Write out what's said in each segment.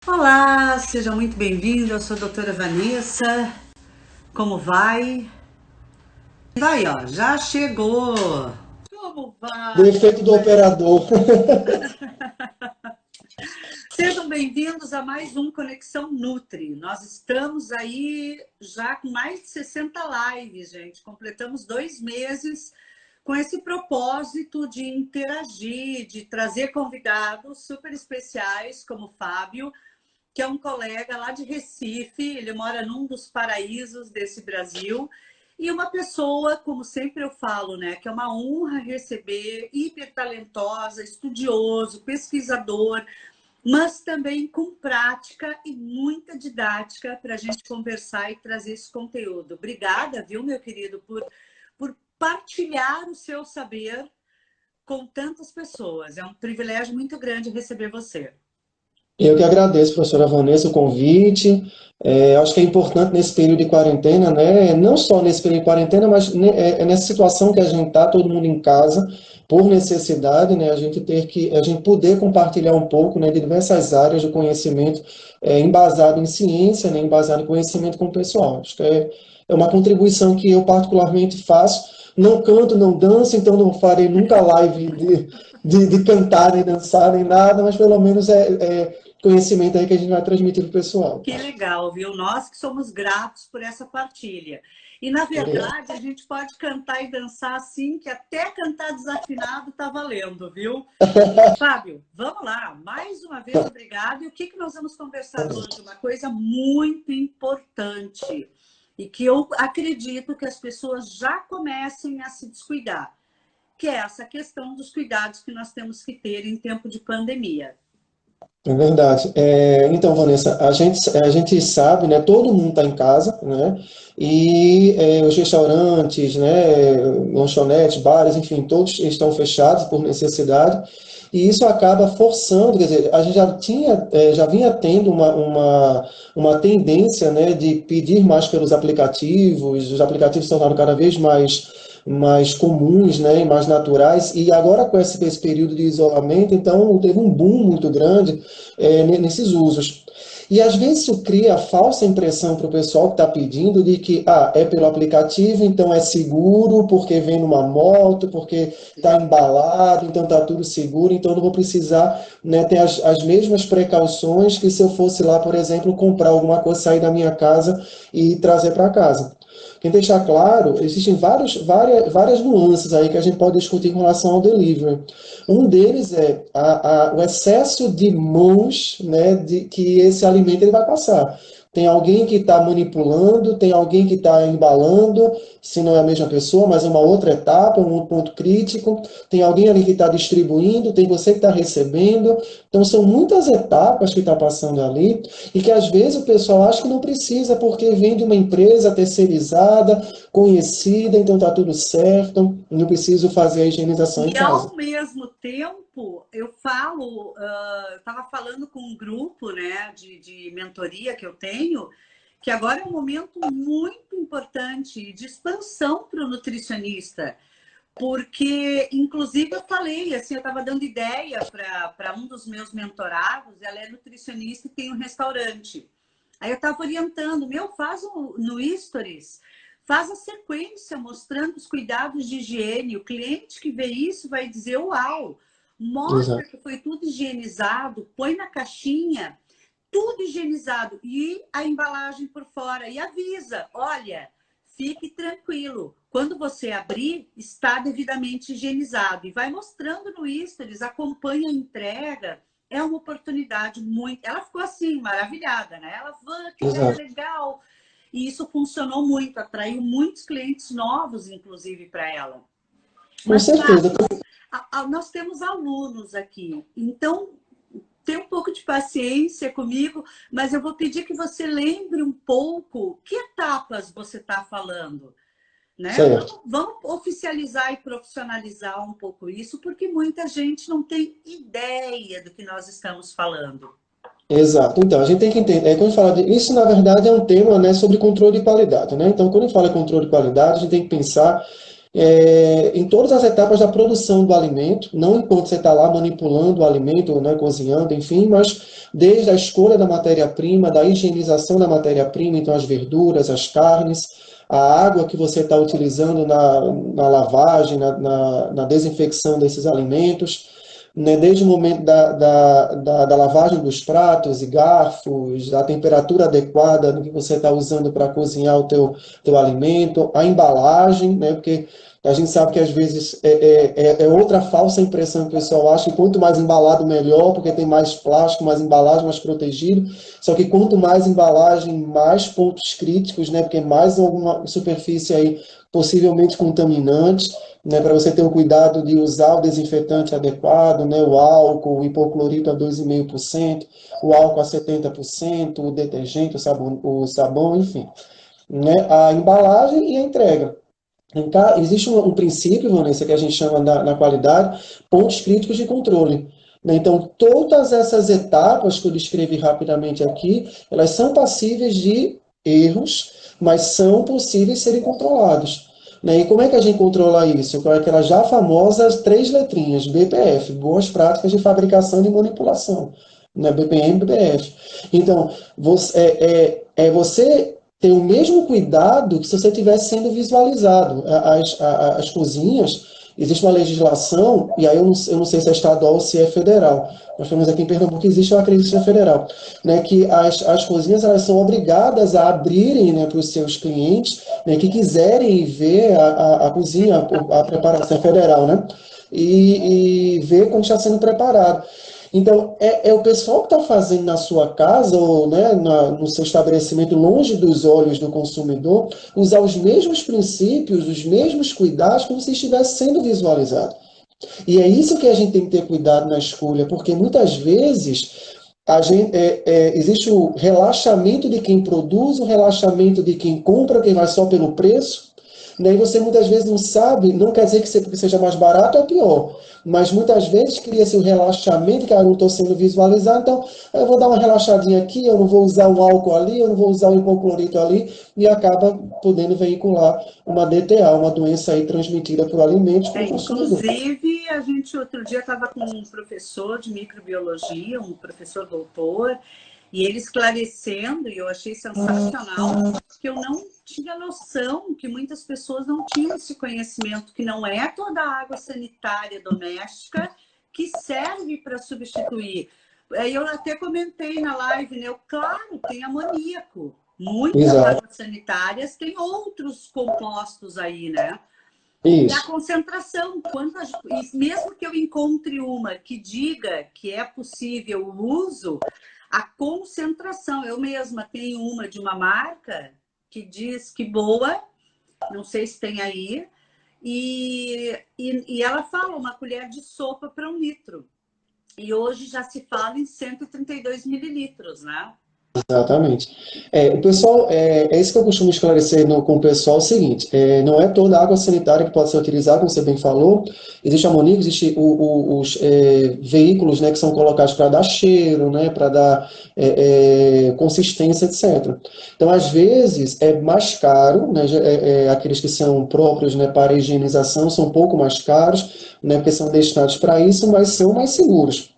Olá, seja muito bem-vindo. Eu sou a doutora Vanessa. Como vai? Vai, ó, já chegou. Como vai? Defeito do operador. Sejam bem-vindos a mais um Conexão Nutri. Nós estamos aí já com mais de 60 lives, gente. Completamos 2 meses com esse propósito de interagir, de trazer convidados super especiais, como o Fábio, que é um colega lá de Recife, ele mora num dos paraísos desse Brasil, e uma pessoa, como sempre eu falo, né, que é uma honra receber, hiper talentosa, estudioso, pesquisador, mas também com prática e muita didática para a gente conversar e trazer esse conteúdo. Obrigada, viu, meu querido, por partilhar o seu saber com tantas pessoas. É um privilégio muito grande receber você. Eu que agradeço, professora Vanessa, o convite. Acho que é importante nesse período de quarentena, né? Não só nesse período de quarentena, mas né, nessa situação que a gente está, todo mundo em casa, por necessidade, né? A gente poder compartilhar um pouco, né, de diversas áreas do conhecimento, embasado em ciência, né, embasado em conhecimento com o pessoal. Acho que é uma contribuição que eu particularmente faço. Não canto, não danço, então não farei nunca live de cantar, nem dançar, nem nada, mas pelo menos conhecimento aí que a gente vai transmitir para o pessoal. Que legal, viu? Nós que somos gratos por essa partilha. E, na Obrigado. verdade, a gente pode cantar e dançar assim, que até cantar desafinado tá valendo, viu? Fábio, vamos lá. Mais uma vez, obrigado. E o que nós vamos conversar hoje? Uma coisa muito importante e que eu acredito que as pessoas já comecem a se descuidar, que é essa questão dos cuidados que nós temos que ter em tempo de pandemia. É verdade. Então, Vanessa, a gente sabe, né? Todo mundo está em casa, né? E os restaurantes, né? Lanchonetes, bares, enfim, todos estão fechados por necessidade. E isso acaba forçando, quer dizer, a gente já vinha tendo uma tendência, né, de pedir mais pelos aplicativos, os aplicativos se tornaram cada vez mais comuns, né, e mais naturais, e agora com esse período de isolamento, então teve um boom muito grande nesses usos. E às vezes isso cria a falsa impressão para o pessoal que está pedindo de que é pelo aplicativo, então é seguro, porque vem numa moto, porque está embalado, então está tudo seguro, então não vou precisar, né, ter as mesmas precauções que se eu fosse lá, por exemplo, comprar alguma coisa, sair da minha casa e trazer para casa. Quem deixar claro, existem várias nuances aí que a gente pode discutir com relação ao delivery. Um deles é o excesso de mãos, né, de que esse alimento ele vai passar. Tem alguém que está manipulando, tem alguém que está embalando, se não é a mesma pessoa, mas é uma outra etapa, um ponto crítico. Tem alguém ali que está distribuindo, tem você que está recebendo. Então, são muitas etapas que está passando ali e que às vezes o pessoal acha que não precisa porque vem de uma empresa terceirizada, conhecida, então está tudo certo, não preciso fazer a higienização em E casa. ao mesmo tempo, eu falo, eu estava falando com um grupo, né, de mentoria que eu tenho, que agora é um momento muito importante de expansão para o nutricionista, porque, inclusive, eu falei, assim, eu estava dando ideia para um dos meus mentorados, ela é nutricionista e tem um restaurante. Aí eu estava orientando, faz no Stories, faz a sequência mostrando os cuidados de higiene. O cliente que vê isso vai dizer, uau, mostra Exato. que foi tudo higienizado, põe na caixinha, tudo higienizado, e a embalagem por fora, e avisa, olha, fique tranquilo, quando você abrir, está devidamente higienizado, e vai mostrando no Stories, acompanha a entrega, é uma oportunidade muito... Ela ficou assim, maravilhada, né? Ela, que ideia Exato. legal! E isso funcionou muito, atraiu muitos clientes novos, inclusive, para ela. Com Mas, certeza. Fábio, nós temos alunos aqui, então tem um pouco de paciência comigo, mas eu vou pedir que você lembre um pouco que etapas você está falando, né? Certo. Vamos oficializar e profissionalizar um pouco isso, porque muita gente não tem ideia do que nós estamos falando. Exato. Então, a gente tem que entender, quando fala isso, na verdade, é um tema, né, sobre controle de qualidade, né? Então, quando fala em controle de qualidade, a gente tem que pensar em todas as etapas da produção do alimento, não enquanto você está lá manipulando o alimento, né, cozinhando, enfim, mas desde a escolha da matéria-prima, da higienização da matéria-prima, então as verduras, as carnes, a água que você está utilizando na lavagem, na desinfecção desses alimentos, né, desde o momento da lavagem dos pratos e garfos, a temperatura adequada do que você está usando para cozinhar o teu alimento, a embalagem, né, porque a gente sabe que às vezes é outra falsa impressão que o pessoal acha que quanto mais embalado melhor, porque tem mais plástico, mais embalagem, mais protegido. Só que quanto mais embalagem, mais pontos críticos, né, porque mais alguma superfície aí possivelmente contaminante, né, para você ter o cuidado de usar o desinfetante adequado, né, o álcool, o hipoclorito a 2,5%, o álcool a 70%, o detergente, o sabão, enfim, né, a embalagem e a entrega. Então, existe um princípio, Vanessa, que a gente chama na qualidade, pontos críticos de controle. Né? Então, todas essas etapas que eu descrevi rapidamente aqui, elas são passíveis de erros, mas são possíveis serem controlados. Né? E como é que a gente controla isso? Com aquelas já famosas 3 letrinhas, BPF, Boas Práticas de Fabricação e Manipulação. Né? BPM, BPF. Então, você ter o mesmo cuidado que se você estivesse sendo visualizado. As cozinhas, existe uma legislação, e aí eu não sei se é estadual ou se é federal. Nós temos aqui em Pernambuco, existe, eu acredito que seja federal, né, que as cozinhas elas são obrigadas a abrirem, né, para os seus clientes, né, que quiserem ver a cozinha, a preparação federal, né, e ver como está sendo preparado. Então, é o pessoal que está fazendo na sua casa ou, né, no seu estabelecimento, longe dos olhos do consumidor, usar os mesmos princípios, os mesmos cuidados como se estivesse sendo visualizado. E é isso que a gente tem que ter cuidado na escolha, porque muitas vezes existe o relaxamento de quem produz, o relaxamento de quem compra, quem vai só pelo preço. Daí você muitas vezes não sabe, não quer dizer que porque seja mais barato é pior, mas muitas vezes cria-se o relaxamento, que eu não estou sendo visualizado, então eu vou dar uma relaxadinha aqui, eu não vou usar um álcool ali, eu não vou usar um hipoclorito ali, e acaba podendo veicular uma DTA, uma doença aí transmitida por alimentos para o consumidor. Inclusive, a gente outro dia estava com um professor de microbiologia, um professor doutor, e ele esclarecendo, e eu achei sensacional, que eu não tinha noção, que muitas pessoas não tinham esse conhecimento, que não é toda a água sanitária doméstica que serve para substituir. Eu até comentei na live, né? Claro, tem amoníaco. Muitas águas sanitárias têm outros compostos aí, né? Isso. E a concentração, mesmo que eu encontre uma que diga que é possível o uso, a concentração, eu mesma tenho uma de uma marca que diz que boa, não sei se tem aí, e ela fala uma colher de sopa para 1 litro. E hoje já se fala em 132 mililitros, né? Exatamente. O pessoal, isso que eu costumo esclarecer com o pessoal, é o seguinte, não é toda água sanitária que pode ser utilizada, como você bem falou, existe amoníaco, existe os veículos, né, que são colocados para dar cheiro, né, para dar consistência, etc. Então, às vezes, é mais caro, né, aqueles que são próprios, né, para higienização são um pouco mais caros, né, porque são destinados para isso, mas são mais seguros.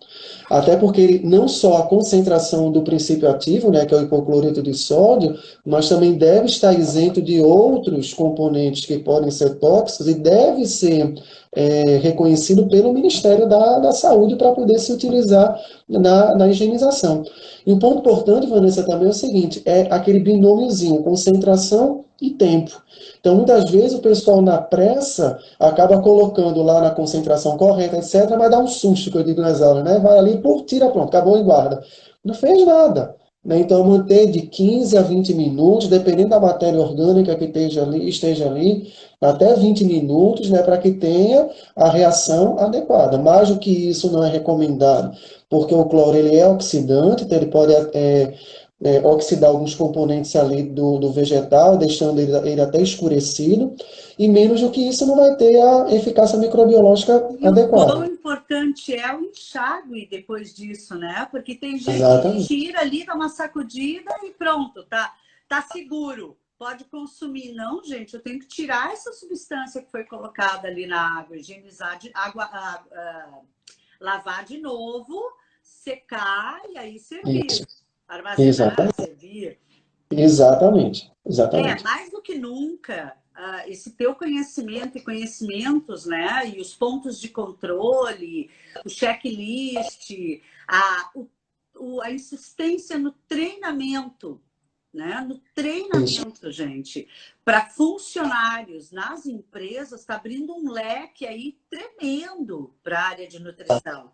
Até porque não só a concentração do princípio ativo, né, que é o hipoclorito de sódio, mas também deve estar isento de outros componentes que podem ser tóxicos e deve ser reconhecido pelo Ministério da Saúde para poder se utilizar na higienização. E um ponto importante, Vanessa, também é o seguinte, é aquele binômiozinho, concentração e tempo. Então, muitas vezes o pessoal na pressa acaba colocando lá na concentração correta, etc., mas dá um susto, que eu digo nas aulas, né? Vai ali, tira, pronto, acabou e guarda. Não fez nada. Né? Então, manter de 15 a 20 minutos, dependendo da matéria orgânica que esteja ali, até 20 minutos, né, para que tenha a reação adequada. Mais do que isso não é recomendado, porque o cloro ele é oxidante, então ele pode oxidar alguns componentes ali do vegetal, deixando ele até escurecido, e menos do que isso não vai ter a eficácia microbiológica adequada. O quão importante é o enxágue depois disso, né? Porque tem gente Exatamente. que tira ali, dá uma sacudida e pronto, tá seguro. pode consumir. Não, gente, eu tenho que tirar essa substância que foi colocada ali na água, higienizar de água, lavar de novo, secar e aí servir. Isso. Armazenar, Exatamente. servir. Exatamente. Exatamente. Mais do que nunca, esse teu conhecimento e conhecimentos, né? E os pontos de controle, o checklist, a insistência no treinamento, né? No treinamento, gente, para funcionários nas empresas, está abrindo um leque aí tremendo para a área de nutrição.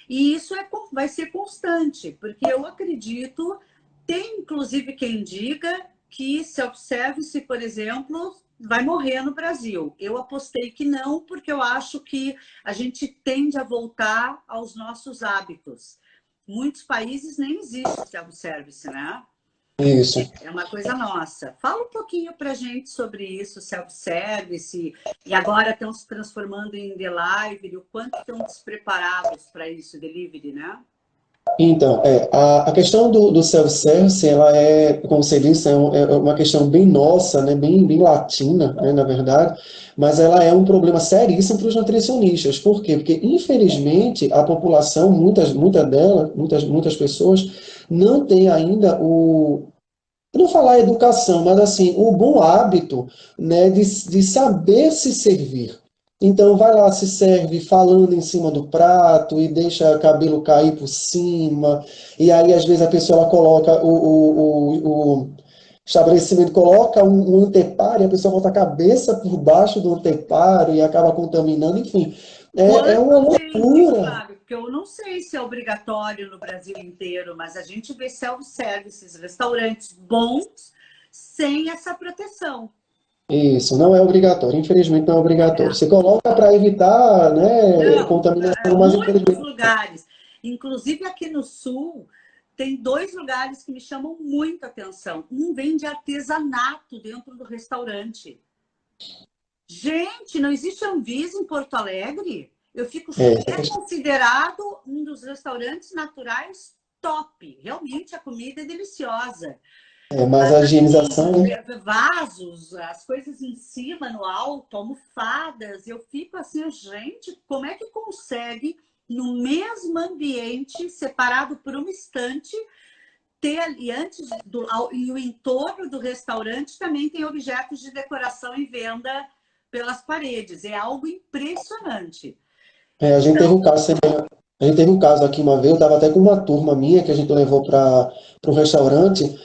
E isso vai ser constante, porque eu acredito, tem inclusive quem diga que self-service, por exemplo, vai morrer no Brasil. Eu apostei que não, porque eu acho que a gente tende a voltar aos nossos hábitos. Muitos países nem existe self-service, né? Isso. É uma coisa nossa. Fala um pouquinho para a gente sobre isso, self-service, e agora estão se transformando em delivery, o quanto estão despreparados para isso, delivery, né? Então, a questão do self-service, ela é, como você disse, é uma questão bem nossa, né, bem latina, né, na verdade, mas ela é um problema seríssimo para os nutricionistas. Por quê? Porque, infelizmente, a população, muitas pessoas, não tem ainda eu não falar educação, mas assim, o bom hábito, né, de saber se servir. Então vai lá, se serve falando em cima do prato e deixa o cabelo cair por cima, e aí às vezes a pessoa ela coloca o estabelecimento coloca um anteparo e a pessoa bota a cabeça por baixo do anteparo e acaba contaminando, enfim. É uma loucura. Fábio, porque eu não sei se é obrigatório no Brasil inteiro, mas a gente vê self-services, restaurantes bons sem essa proteção. Isso, não é obrigatório, infelizmente não é obrigatório. Você coloca para evitar, né, contaminação, mas muitos infelizmente. lugares, inclusive aqui no Sul, tem 2 lugares que me chamam muita atenção. Um vende artesanato dentro do restaurante. Gente, não existe Anvisa em Porto Alegre? Eu fico considerado um dos restaurantes naturais top. Realmente a comida é deliciosa. Mas a higienização, né? Vasos, as coisas em cima, no alto, almofadas. Eu fico assim, gente, como é que consegue, no mesmo ambiente, separado por um instante, ter ali e o entorno do restaurante também tem objetos de decoração e venda pelas paredes. É algo impressionante. A gente teve um caso aqui uma vez, eu estava até com uma turma minha que a gente levou para o restaurante,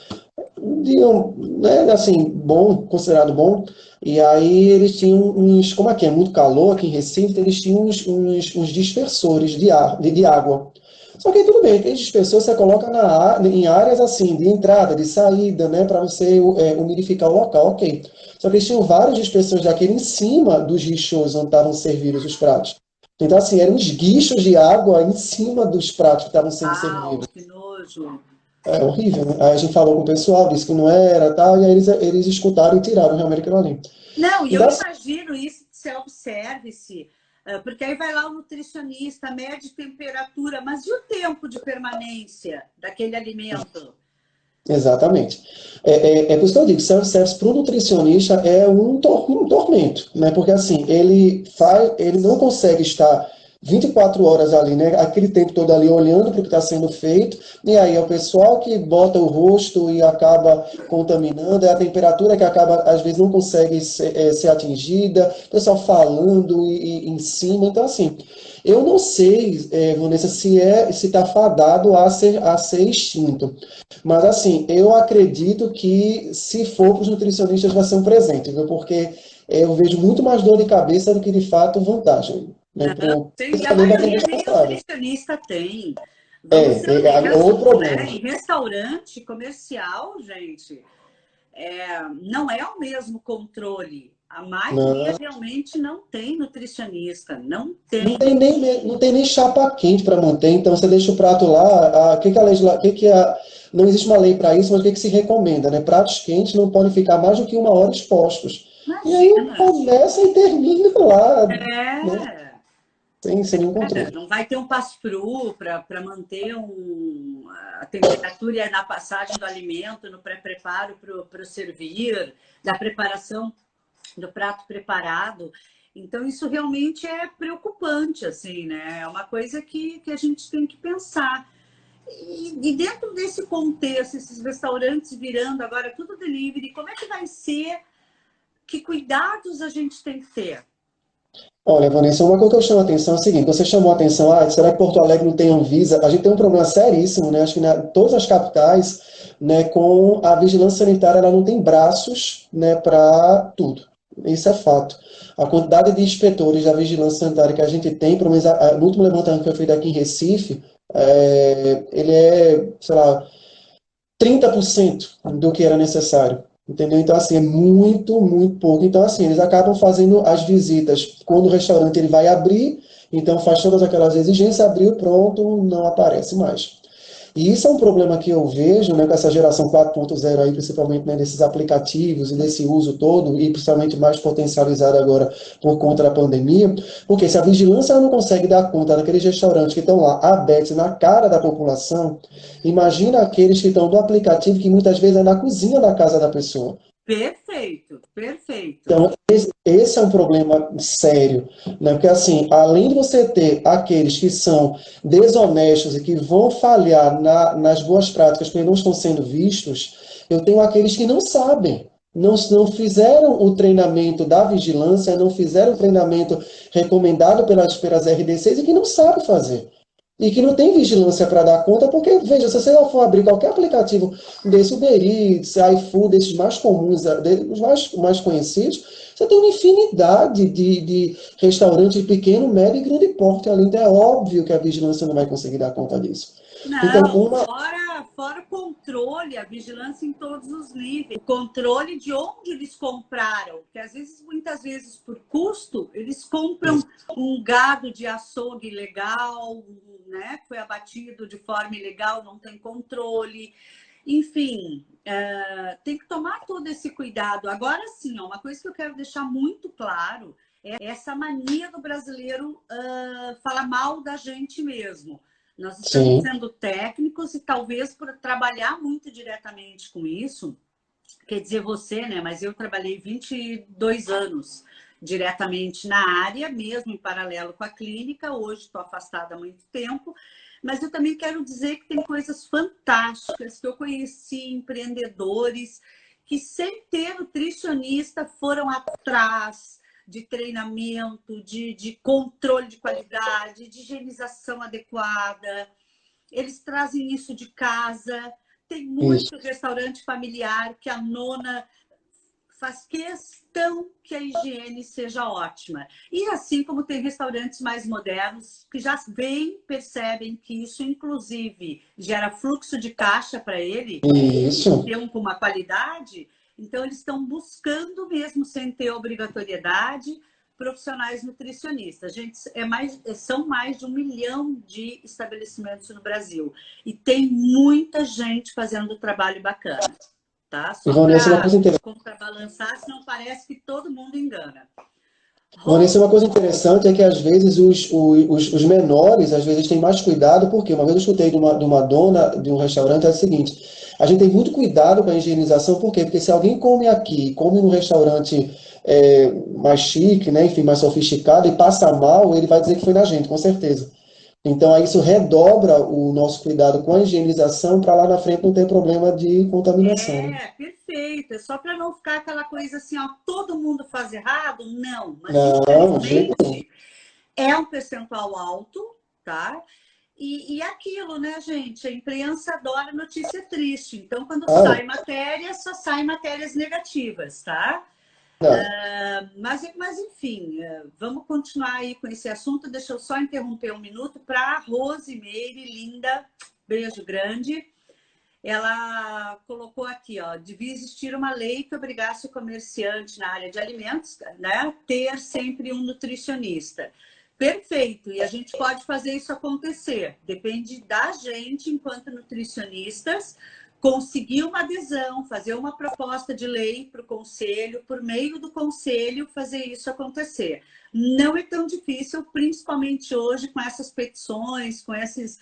né, assim, bom, considerado bom, e aí eles tinham como aqui é muito calor aqui em Recife, eles tinham uns dispersores de água. Só que aí tudo bem, aqueles dispersores você coloca em áreas assim, de entrada, de saída, né, para você umidificar o local, ok. Só que eles tinham vários dispersores daquele em cima dos guichôs onde estavam servidos os pratos. Então, assim, eram uns guichos de água em cima dos pratos que estavam sendo servidos. Que nojo! É horrível, né? Aí a gente falou com o pessoal, disse que não era, tal, e aí eles escutaram e tiraram realmente aquilo ali. Não, e então, eu imagino isso de self-service, porque aí vai lá o nutricionista, mede temperatura, mas e o tempo de permanência daquele alimento? Exatamente. Por isso que eu digo, self-service para o nutricionista é um tormento, né? Porque assim, ele não consegue estar 24 horas ali, né? Aquele tempo todo ali olhando para o que está sendo feito, e aí é o pessoal que bota o rosto e acaba contaminando, é a temperatura que acaba, às vezes, não consegue ser atingida, o pessoal falando em cima, então assim, eu não sei, Vanessa, se está fadado a ser extinto, mas assim, eu acredito que se for para os nutricionistas vai ser um presente, viu? Porque eu vejo muito mais dor de cabeça do que de fato vantagem. Né? A maioria nem nutricionista tem. Outro problema. Em restaurante comercial, gente, não é o mesmo controle. A maioria realmente não tem nutricionista, não tem. Não tem nem chapa quente para manter, então você deixa o prato lá, não existe uma lei para isso, mas o que se recomenda, né? Pratos quentes não podem ficar mais do que 1 hora expostos. Imagina. E aí começa e termina lá. Né? sem nenhum controle. Não vai ter um pass-through para manter a temperatura na passagem do alimento, no pré-preparo para o servir, da preparação do prato preparado. Então, isso realmente é preocupante, assim, né? É uma coisa que a gente tem que pensar. E dentro desse contexto, esses restaurantes virando agora tudo delivery, como é que vai ser? Que cuidados a gente tem que ter? Olha, Vanessa, uma coisa que eu chamo a atenção é o seguinte, você chamou a atenção, será que Porto Alegre não tem Anvisa? A gente tem um problema seríssimo, né? Acho que todas as capitais, né, com a vigilância sanitária, ela não tem braços, né, para tudo. Isso é fato. A quantidade de inspetores da vigilância sanitária que a gente tem, pelo menos no último levantamento que foi feito aqui em Recife, ele é, sei lá, 30% do que era necessário. Entendeu? Então, assim, é muito, muito pouco. Então, assim, eles acabam fazendo as visitas quando o restaurante ele vai abrir, então faz todas aquelas exigências, abriu, pronto, não aparece mais. E isso é um problema que eu vejo, né, com essa geração 4.0 aí, principalmente, né, desses aplicativos e desse uso todo, e principalmente mais potencializado agora por conta da pandemia, porque se a vigilância ela não consegue dar conta daqueles restaurantes que estão lá abertos na cara da população, imagina aqueles que estão do aplicativo que muitas vezes é na cozinha da casa da pessoa. Perfeito, perfeito. Então, esse é um problema sério, né? Porque, assim, além de você ter aqueles que são desonestos e que vão falhar nas boas práticas porque não estão sendo vistos, eu tenho aqueles que não sabem, não fizeram o treinamento da vigilância, não fizeram o treinamento recomendado pelas RDCs e que não sabem fazer. E que não tem vigilância para dar conta, porque, veja, se você for abrir qualquer aplicativo desse, Uber Eats, iFood, desses mais comuns, os mais conhecidos, você tem uma infinidade de restaurantes de pequeno, médio e grande porte ali. Então é óbvio que a vigilância não vai conseguir dar conta disso. Então, Não, fora o controle, a vigilância em todos os níveis. O controle de onde eles compraram. Porque, muitas vezes, por custo, eles compram um gado de açougue legal, né? Que foi abatido de forma ilegal, não tem controle. Enfim, tem que tomar todo esse cuidado. Agora sim, uma coisa que eu quero deixar muito claro é essa mania do brasileiro falar mal da gente mesmo. Nós estamos sendo técnicos e talvez por trabalhar muito diretamente com isso, quer dizer você, né? Mas eu trabalhei 22 anos diretamente na área, mesmo em paralelo com a clínica. Hoje estou afastada há muito tempo, mas eu também quero dizer que tem coisas fantásticas, que eu conheci empreendedores que, sem ter nutricionista, foram atrás de treinamento, de controle de qualidade, de higienização adequada. Eles trazem isso de casa. Tem muito restaurante familiar que a nona faz questão que a higiene seja ótima. E assim como tem restaurantes mais modernos que já percebem que isso, inclusive, gera fluxo de caixa para ele, ter com uma qualidade. Então, eles estão buscando mesmo, sem ter obrigatoriedade, profissionais nutricionistas. Gente, são mais de 1 milhão de estabelecimentos no Brasil. E tem muita gente fazendo trabalho bacana. Tá? Só para contrabalançar, senão parece que todo mundo engana. Vanessa, uma coisa interessante é que, às vezes, os menores, às vezes, têm mais cuidado, porque uma vez eu escutei de uma dona de um restaurante, é o seguinte, a gente tem muito cuidado com a higienização, por quê? Porque se alguém come aqui, come num restaurante mais chique, né, enfim, mais sofisticado, e passa mal, ele vai dizer que foi na gente, com certeza. Então, aí isso redobra o nosso cuidado com a higienização para lá na frente não ter problema de contaminação. Perfeito. É só para não ficar aquela coisa assim, ó, todo mundo faz errado? Não. Mas, infelizmente, é um percentual alto, tá? E aquilo, né, gente? A imprensa adora notícia triste. Então, quando sai matéria, só saem matérias negativas, tá? Mas enfim, vamos continuar aí com esse assunto. Deixa eu só interromper um minuto para a Rosimeire, linda, beijo grande. Ela colocou aqui, ó, devia existir uma lei que obrigasse o comerciante na área de alimentos, né, ter sempre um nutricionista. Perfeito, e a gente pode fazer isso acontecer. Depende da gente, enquanto nutricionistas, conseguir uma adesão, fazer uma proposta de lei para o conselho, por meio do conselho fazer isso acontecer. Não é tão difícil, principalmente hoje com essas petições, com esses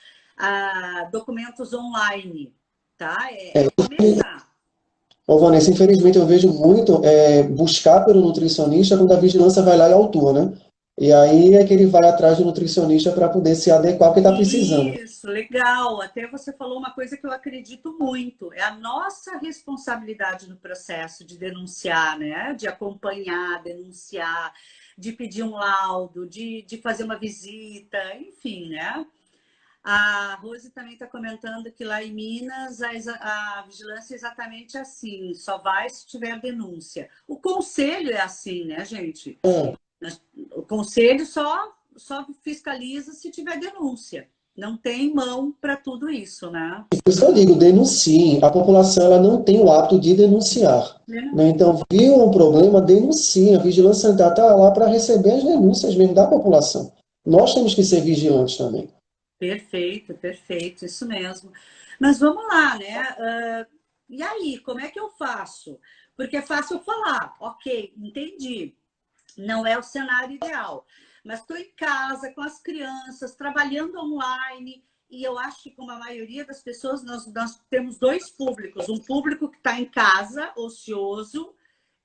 documentos online, tá? É começar. Ô, Vanessa, infelizmente eu vejo muito buscar pelo nutricionista quando a vigilância vai lá e autua, né? E aí é que ele vai atrás do nutricionista para poder se adequar ao que está precisando. Isso, legal. Até você falou uma coisa que eu acredito muito. É a nossa responsabilidade no processo de denunciar, né? De acompanhar, denunciar, de pedir um laudo, de fazer uma visita, enfim, né? A Rose também está comentando que lá em Minas a vigilância é exatamente assim, só vai se tiver denúncia. O conselho é assim, né, gente? O conselho só fiscaliza se tiver denúncia. Não tem mão para tudo isso, né? Por isso que eu digo, denuncie. A população ela não tem o hábito de denunciar. Né? Então, viu um problema, denuncie. A vigilância sanitária está lá para receber as denúncias mesmo da população. Nós temos que ser vigilantes também. Perfeito, perfeito, isso mesmo. Mas vamos lá, né? E aí, como é que eu faço? Porque é fácil falar, ok, entendi. Não é o cenário ideal, mas estou em casa com as crianças, trabalhando online, e eu acho que, como a maioria das pessoas, nós temos dois públicos. Um público que está em casa, ocioso,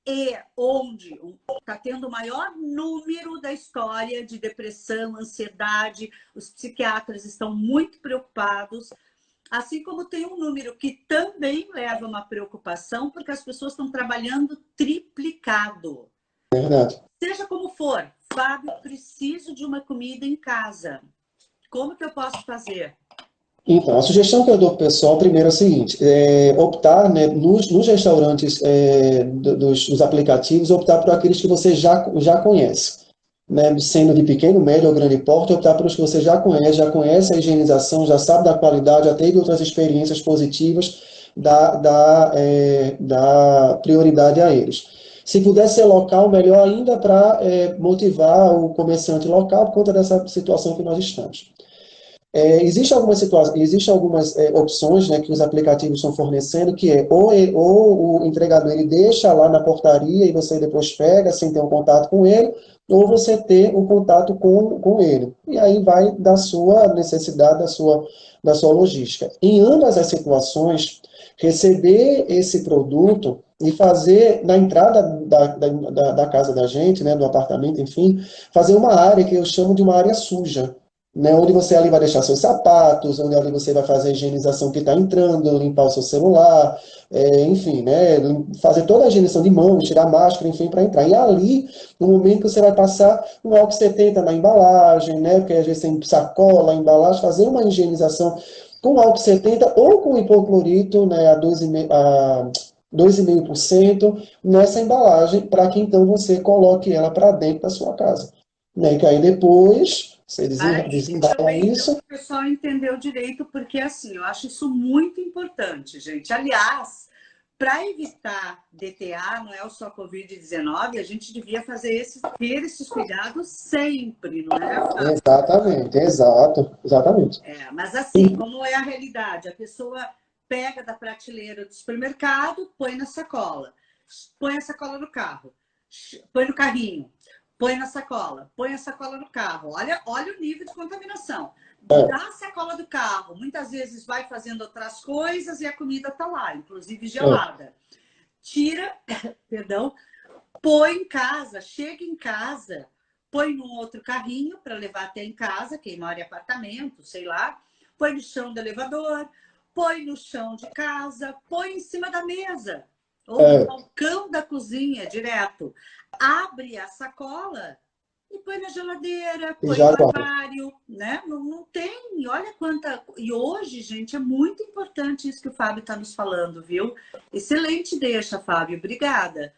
e onde está tendo o maior número da história de depressão, ansiedade, os psiquiatras estão muito preocupados, assim como tem um número que também leva uma preocupação, porque as pessoas estão trabalhando triplicado. Verdade. Seja como for, Fábio, preciso de uma comida em casa. Como que eu posso fazer? Então, a sugestão que eu dou para o pessoal, primeiro é o seguinte, optar, né, nos restaurantes dos aplicativos, optar por aqueles que você já conhece. Né, sendo de pequeno, médio ou grande porte, optar pelos que você já conhece a higienização, já sabe da qualidade, já teve outras experiências positivas, dá prioridade a eles. Se puder ser local, melhor ainda para motivar o comerciante local por conta dessa situação que nós estamos. Existem algumas opções, né, que os aplicativos estão fornecendo, que ou o entregador ele deixa lá na portaria e você depois pega sem ter um contato com ele, ou você ter um contato com ele. E aí vai da sua necessidade, da sua logística. Em ambas as situações, receber esse produto e fazer na entrada da casa da gente, né, do apartamento, enfim, fazer uma área que eu chamo de uma área suja. Né, onde você ali vai deixar seus sapatos, onde ali você vai fazer a higienização que está entrando, limpar o seu celular, enfim, né, fazer toda a higienização de mãos, tirar a máscara, enfim, para entrar. E ali, no momento que você vai passar um álcool 70 na embalagem, né, porque às vezes tem sacola, embalagem, fazer uma higienização com álcool 70 ou com hipoclorito, né, a 2,5% nessa embalagem, para que então você coloque ela para dentro da sua casa. Né, que aí depois você desembala isso. Então, o pessoal entendeu direito, porque assim, eu acho isso muito importante, gente. Aliás, para evitar DTA, não é só Covid-19, a gente devia ter esses cuidados sempre, não é? Exatamente, exatamente. Mas assim, como é a realidade? A pessoa pega da prateleira do supermercado, põe na sacola, põe a sacola no carro, põe no carrinho, põe na sacola, põe a sacola no carro. Olha o nível de contaminação. Da sacola do carro, muitas vezes vai fazendo outras coisas e a comida está lá, inclusive gelada. Tira, perdão, põe em casa, chega em casa, põe num outro carrinho para levar até em casa, quem mora em apartamento, sei lá, põe no chão do elevador, põe no chão de casa, põe em cima da mesa, ou no balcão da cozinha, direto. Abre a sacola e põe na geladeira, põe no armário, né? Não tem, olha quanta... E hoje, gente, é muito importante isso que o Fábio está nos falando, viu? Excelente deixa, Fábio, obrigada.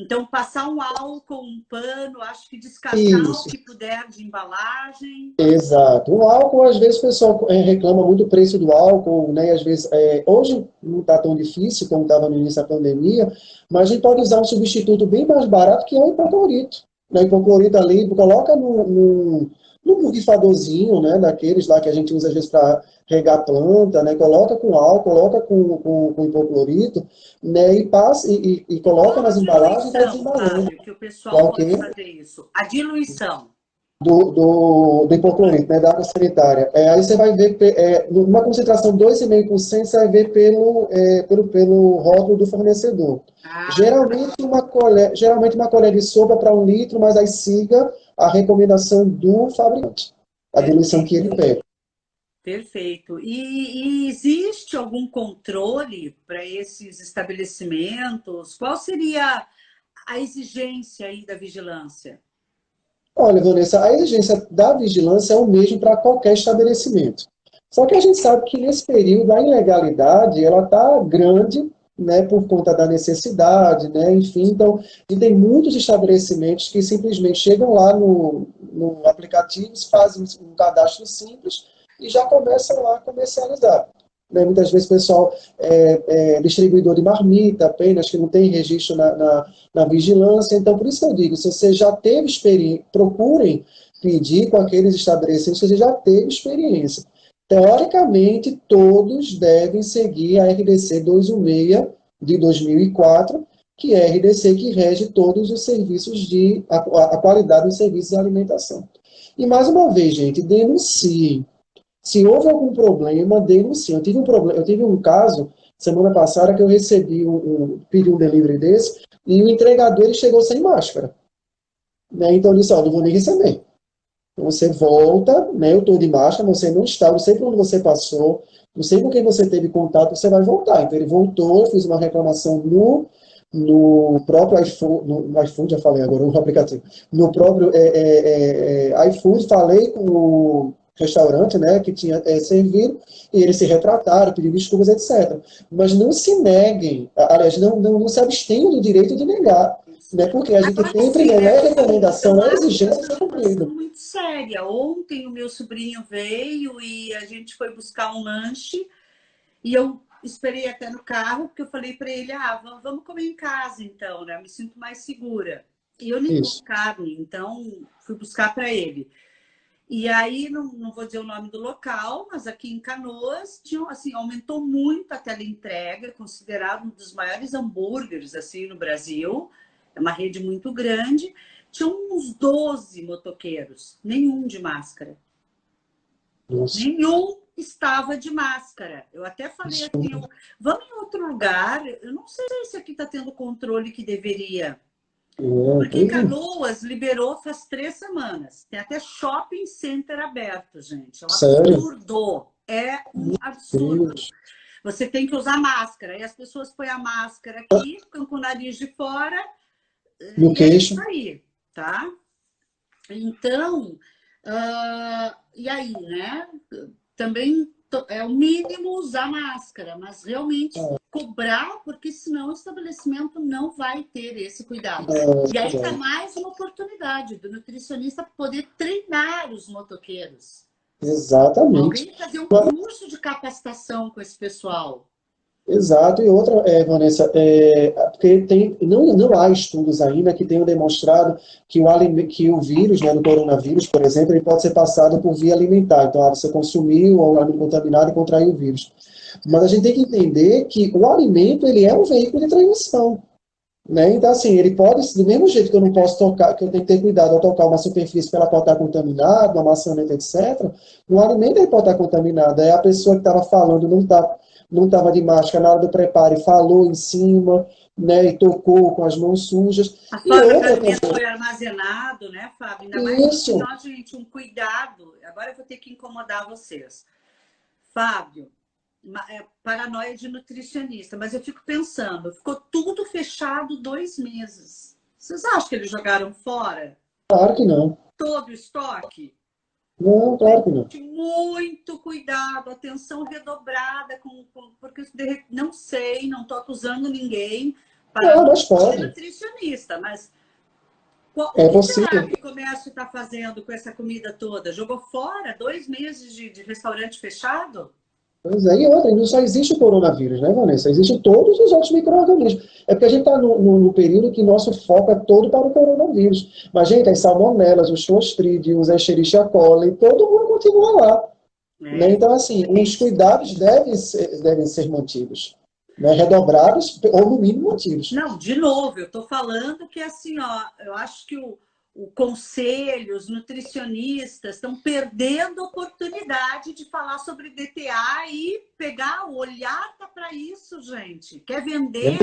Então, passar um álcool, um pano, acho que descartar o que puder de embalagem. Exato. O álcool, às vezes, o pessoal reclama muito do preço do álcool, né? Às vezes, hoje não está tão difícil como estava no início da pandemia, mas a gente pode usar um substituto bem mais barato, que é o hipoclorito. O hipoclorito ali, coloca no num borrifadorzinho, né, daqueles lá que a gente usa às vezes para regar planta, né, coloca com álcool, coloca com hipoclorito, né, e passa e coloca Qual a nas embalagens e vai diluição, desembalando. Fábio, que o Tá pessoal pode ok? fazer isso? A diluição. Do hipoclorito, né, da água sanitária. Aí você vai ver, numa concentração 2,5%, você vai ver pelo rótulo do fornecedor. Ah, Geralmente uma colher de sopa para 1 litro, mas aí siga a recomendação do fabricante, a diluição que ele perfeito, pede. perfeito. E existe algum controle para esses estabelecimentos? Qual seria a exigência aí da vigilância? Olha, Vanessa, a exigência da vigilância é o mesmo para qualquer estabelecimento. Só que a gente sabe que nesse período a ilegalidade ela está grande, né, por conta da necessidade, né, enfim. Então, e tem muitos estabelecimentos que simplesmente chegam lá no aplicativo, fazem um cadastro simples e já começam lá a comercializar. Né, muitas vezes o pessoal é distribuidor de marmita apenas, que não tem registro na vigilância. Então, por isso que eu digo, se você já teve experiência, procurem pedir com aqueles estabelecimentos que você já teve experiência. Teoricamente, todos devem seguir a RDC 216 de 2004, que é a RDC que rege todos os serviços a qualidade dos serviços de alimentação. E mais uma vez, gente, denunciem. Se houve algum problema, denunciem. Eu tive um caso semana passada que eu pedi um delivery desse e o entregador ele chegou sem máscara. Né? Então eu disse, ó, não vou nem receber. Então você volta, né? Eu estou de máscara, você não está, não sei por onde você passou, não sei com quem você teve contato, você vai voltar. Então ele voltou, eu fiz uma reclamação no próprio iFood, no iFood, já falei agora, no aplicativo, no próprio iFood, falei com o restaurante, né, que tinha servido, e eles se retrataram, pediram desculpas, etc. Mas não se neguem, aliás, não se abstenham do direito de negar, né, porque a gente Agora sempre sim, não né? é recomendação, não é Uma exigência ser situação cumprido. muito séria. Ontem o meu sobrinho veio e a gente foi buscar um lanche e eu esperei até no carro, porque eu falei para ele, vamos comer em casa então, né? Eu me sinto mais segura. E eu nem como Isso. carne, então fui buscar para ele. E aí, não vou dizer o nome do local, mas aqui em Canoas, assim, aumentou muito a teleentrega, considerado um dos maiores hambúrgueres assim, no Brasil. É uma rede muito grande. Tinha uns 12 motoqueiros, nenhum de máscara. Nossa. Nenhum estava de máscara. Eu até falei Isso. assim, vamos em outro lugar. Eu não sei se aqui está tendo o controle que deveria. Porque Pois é. Canoas liberou faz 3 semanas. Tem até shopping center aberto, gente. É um Sério? absurdo. É um absurdo. Deus. Você tem que usar máscara. E as pessoas põem a máscara aqui, ficam com o nariz de fora, No e é isso queixo. aí, tá? Então, e aí, né? Também é o mínimo usar máscara, mas realmente cobrar, porque senão o estabelecimento não vai ter esse cuidado. E aí está mais uma oportunidade do nutricionista poder treinar os motoqueiros. Exatamente. Alguém fazer um curso de capacitação com esse pessoal. Exato, e outra, Vanessa, porque não há estudos ainda que tenham demonstrado que o vírus, né, do coronavírus, por exemplo, ele pode ser passado por via alimentar. Então, você consumiu o alimento contaminado e contraiu o vírus. Mas a gente tem que entender que o alimento, ele é um veículo de transmissão. Né? Então, assim, ele pode, do mesmo jeito que eu não posso tocar, que eu tenho que ter cuidado ao tocar uma superfície que ela pode estar contaminada, uma maçaneta, etc., no alimento ele pode estar contaminado. Aí a pessoa que estava falando não estava de máscara na hora do preparo e falou em cima, né, e tocou com as mãos sujas. A E forma que o outra alimento também, foi armazenado, né, Fábio? Ainda mais assim, isso, ó, gente, um cuidado. Agora eu vou ter que incomodar vocês. Fábio, paranoia de nutricionista, mas eu fico pensando, ficou tudo fechado 2 meses. Vocês acham que eles jogaram fora claro que não. todo o estoque? Não, claro que não. Muito cuidado, atenção redobrada, porque não sei, não estou acusando ninguém para Não, mas ser pode. nutricionista, mas o É que será possível. que o comércio está fazendo com essa comida toda? Jogou fora 2 meses de restaurante fechado? Pois é, e outra, não só existe o coronavírus, né, Vanessa? Existem todos os outros micro-organismos. É porque a gente está no período que nosso foco é todo para o coronavírus. Mas, gente, as salmonelas, os clostridium, os Escherichia coli, todo mundo continua lá. Né? Então, assim, os cuidados devem ser mantidos. Né? Redobrados ou, no mínimo, mantidos. Não, de novo, eu estou falando que, assim, ó, eu acho que o conselho, os nutricionistas estão perdendo a oportunidade de falar sobre DTA e pegar, o olhar tá para isso, gente. Quer vender?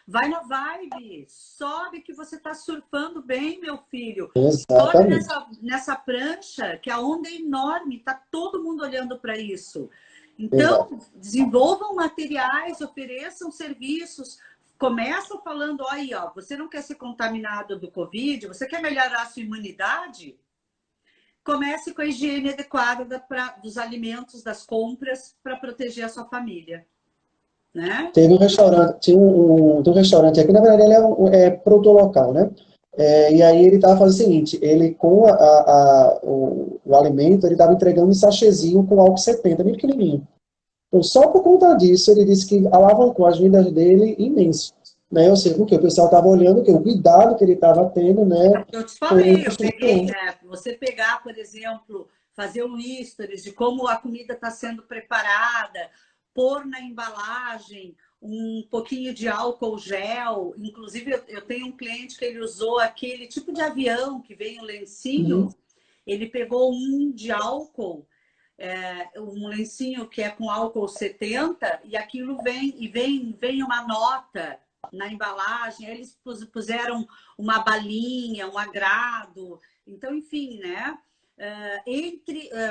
Vai na vibe, sobe que você está surfando bem, meu filho. Exatamente. Sobe nessa prancha, que a onda é enorme, está todo mundo olhando para isso. Então, desenvolvam materiais, ofereçam serviços. Começa falando, aí, ó, você não quer ser contaminado do Covid, você quer melhorar a sua imunidade? Comece com a higiene adequada dos alimentos, das compras, para proteger a sua família. Né? Teve um restaurante, tem um restaurante aqui, na verdade ele é protolocal, né? E aí ele estava fazendo o seguinte, ele com o alimento, ele estava entregando um sachêzinho com álcool 70, bem pequenininho. Então, só por conta disso, ele disse que alavancou as vendas dele imenso. Né? Ou seja, porque o pessoal estava olhando que o cuidado que ele estava tendo, né? Eu te falei, eu peguei, né? Você pegar, por exemplo, fazer um stories de como a comida está sendo preparada, pôr na embalagem um pouquinho de álcool gel. Inclusive, eu tenho um cliente que ele usou aquele tipo de avião que vem o lencinho. Ele pegou um de álcool, um lencinho que é com álcool 70, e aquilo vem uma nota na embalagem. Aí eles puseram uma balinha, um agrado. Então, enfim, né?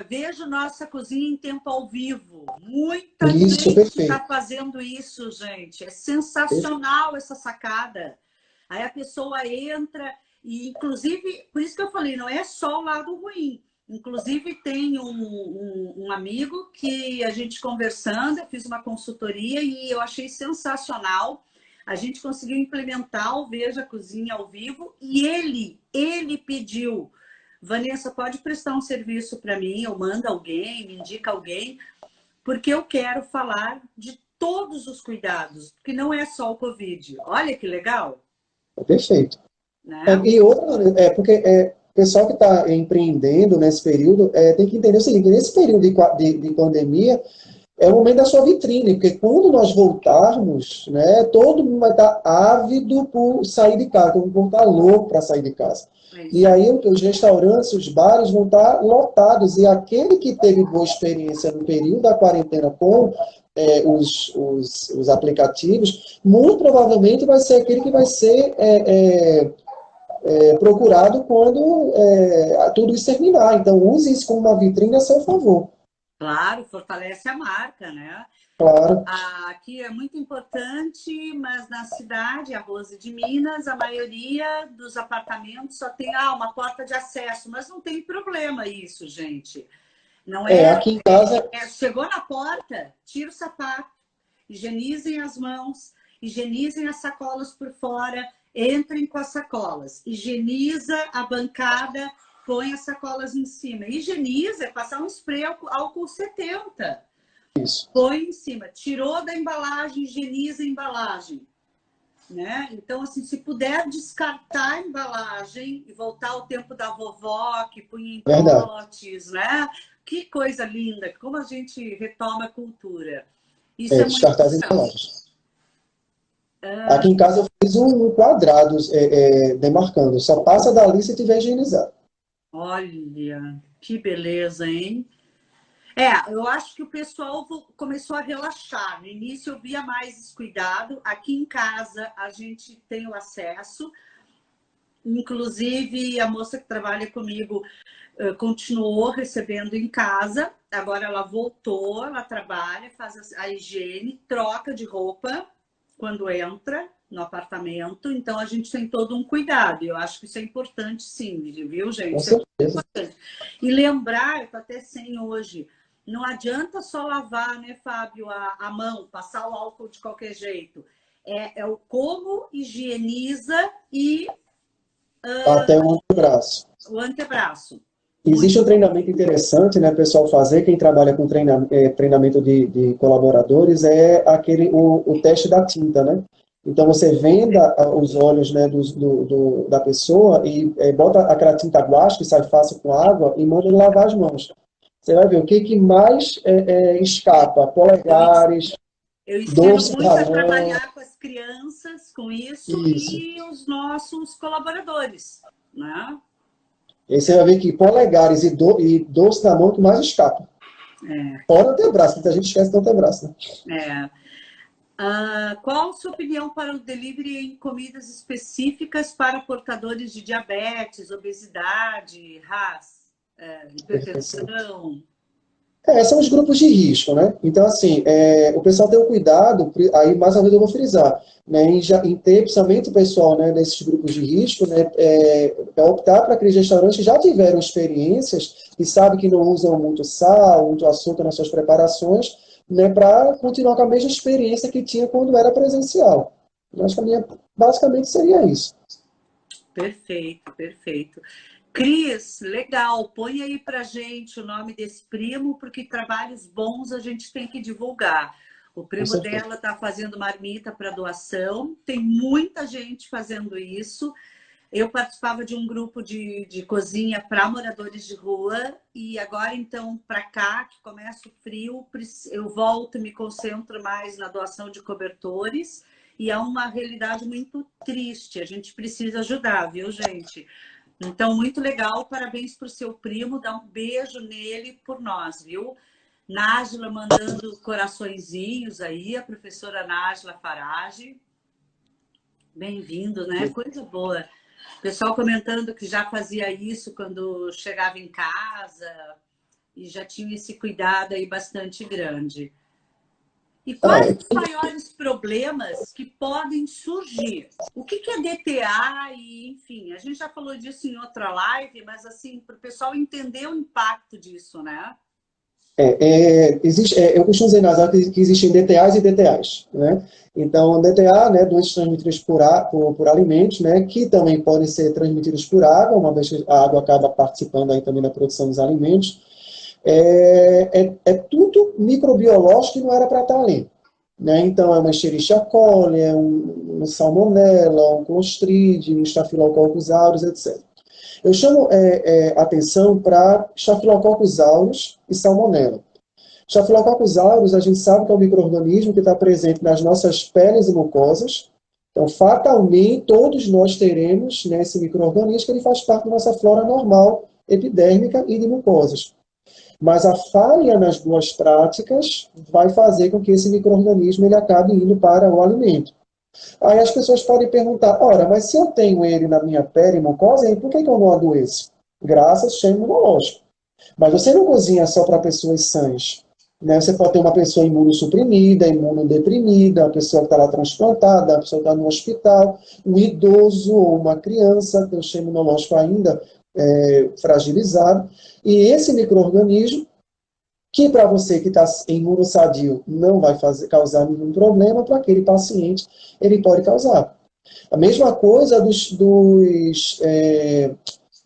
Veja nossa cozinha em tempo ao vivo. Muita gente está fazendo isso, gente. É sensacional essa sacada. Aí a pessoa entra e, inclusive, por isso que eu falei, não é só o lado ruim. Inclusive, tem um amigo que a gente conversando, eu fiz uma consultoria e eu achei sensacional. A gente conseguiu implementar o Veja Cozinha ao vivo e ele pediu: Vanessa, pode prestar um serviço para mim, ou manda alguém, me indica alguém, porque eu quero falar de todos os cuidados, que não é só o Covid. Olha que legal. Perfeito. Né? E outra, porque o pessoal que está empreendendo nesse período tem que entender o seguinte, nesse período de pandemia, é o momento da sua vitrine, porque quando nós voltarmos, né, todo mundo vai estar ávido por sair de casa, todo mundo vai estar louco para sair de casa. E aí os restaurantes, os bares vão estar lotados, e aquele que teve boa experiência no período da quarentena com os aplicativos, muito provavelmente vai ser aquele que vai ser procurado quando tudo isso terminar. Então use isso como uma vitrine a seu favor. Claro, fortalece a marca, né? Claro. Aqui é muito importante, mas na cidade, a Rose de Minas, a maioria dos apartamentos só tem uma porta de acesso, mas não tem problema isso, gente. Não aqui em casa... chegou na porta, tira o sapato, higienizem as mãos, higienizem as sacolas por fora, entrem com as sacolas, higieniza a bancada, põe as sacolas em cima. Higieniza, passar um spray álcool 70. Isso. Põe em cima. Tirou da embalagem, higieniza a embalagem. Né? Então, assim, se puder descartar a embalagem e voltar ao tempo da vovó, que punha em potes, né? Que coisa linda, como a gente retoma a cultura. Isso é muito descartar as embalagens. Aqui em casa eu fiz um quadrado demarcando. Só passa dali se tiver higienizado. Olha, que beleza, hein? Eu acho que o pessoal começou a relaxar. No início eu via mais descuidado. Aqui em casa a gente tem o acesso. Inclusive, a moça que trabalha comigo continuou recebendo em casa. Agora ela voltou, ela trabalha, faz a higiene, troca de roupa quando entra no apartamento. Então, a gente tem todo um cuidado. Eu acho que isso é importante, sim, viu, gente? Com certeza. É importante. E lembrar, eu estou até sem hoje, não adianta só lavar, né, Fábio, a mão, passar o álcool de qualquer jeito. É o como higieniza e... até o antebraço. O antebraço. Existe um treinamento interessante, né, pessoal, fazer, quem trabalha com treinamento de colaboradores, é o teste da tinta, né? Então, você venda os olhos, né, da pessoa e bota aquela tinta guache, que sai fácil com água, e manda ele lavar as mãos. Você vai ver o que mais escapa, polegares, Eu ensino dorso muito da a mão, trabalhar com as crianças com isso isso. e os nossos colaboradores, né? E aí você vai ver que polegares e dorso da mão que mais escapa. Fora antebraço, muita gente esquece do antebraço, né? Qual a sua opinião para o delivery em comidas específicas para portadores de diabetes, obesidade, RAS, hipertensão? São os grupos de risco, né? Então, assim, o pessoal tem o cuidado, aí mais uma vez eu vou frisar, né, em ter, principalmente o pessoal, né, desses grupos de risco, né, optar para aqueles restaurantes que já tiveram experiências e sabem que não usam muito sal, muito açúcar nas suas preparações, né, para continuar com a mesma experiência que tinha quando era presencial. Eu acho que basicamente seria isso. Perfeito, perfeito. Cris, legal, põe aí pra gente o nome desse primo, porque trabalhos bons a gente tem que divulgar. O primo dela está fazendo marmita para doação, tem muita gente fazendo isso. Eu participava de um grupo de cozinha para moradores de rua e agora, então, para cá, que começa o frio, eu volto e me concentro mais na doação de cobertores e é uma realidade muito triste. A gente precisa ajudar, viu, gente? Então, muito legal. Parabéns para o seu primo. Dá um beijo nele por nós, viu? Nájila mandando coraçõezinhos aí. A professora Nájila Farage. Bem-vindo, né? Coisa boa. O pessoal comentando que já fazia isso quando chegava em casa e já tinha esse cuidado aí bastante grande. E quais os maiores problemas que podem surgir? O que é DTA? E, enfim, a gente já falou disso em outra live, mas assim, para o pessoal entender o impacto disso, né? Eu costumo dizer nas aulas que existem DTAs e DTAs, né? Então, DTA, né, doenças transmitidas por alimentos, né, que também podem ser transmitidas por água, uma vez que a água acaba participando aí também da produção dos alimentos. Tudo microbiológico que não era para estar ali, né? Então, é uma Escherichia coli, um Salmonella, um Clostridium, um Staphylococcus aureus, etc. Eu chamo atenção para Staphylococcus aureus e Salmonella. Staphylococcus aureus, a gente sabe que é um micro-organismo que está presente nas nossas peles e mucosas. Então, fatalmente, todos nós teremos, né, esse micro-organismo, que ele faz parte da nossa flora normal, epidérmica e de mucosas. Mas a falha nas duas práticas vai fazer com que esse micro-organismo ele acabe indo para o alimento. Aí as pessoas podem perguntar, ora, mas se eu tenho ele na minha pele e mucosa, por que eu não adoeço? Graças ao sistema imunológico. Mas você não cozinha só para pessoas sãs, né? Você pode ter uma pessoa imunossuprimida, imunodeprimida, uma pessoa que está lá transplantada, uma pessoa que está no hospital, um idoso ou uma criança, tem o sistema imunológico ainda fragilizado. E esse micro-organismo, que para você que está imunossadio não vai causar nenhum problema, para aquele paciente ele pode causar. A mesma coisa